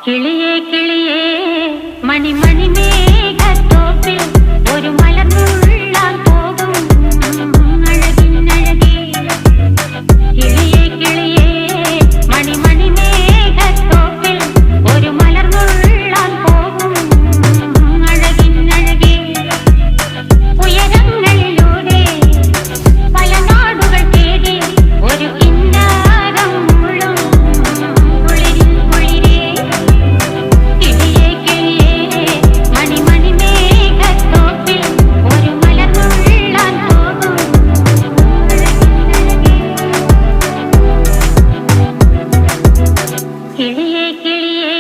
കിളിയേ കിളിയേ മണിമണിമേഘത്തോപ്പിൽ ഒരു മലർന്നുള്ളാൻ പോകും അഴകിനഴകേ. കിളിയേ കിളിയേ മണിമണിമേഘത്തോപ്പിൽ ഒരു മലർന്നുള്ളാൻ പോകും അഴകിനഴകേ. ഉയരങ്ങളിലൂടെ പല നാടുകൾ തേടി ഒരു കിന്നാരം മുഴും കുളിരിൻ കുളിരേ. കിളിയേ കിളിയേ മണിമണിമേഘത്തോപ്പിൽ ഒരു മലർന്നുള്ളാൻ പോകും അഴകിനഴകേ. കിളിയേ കിളിയേ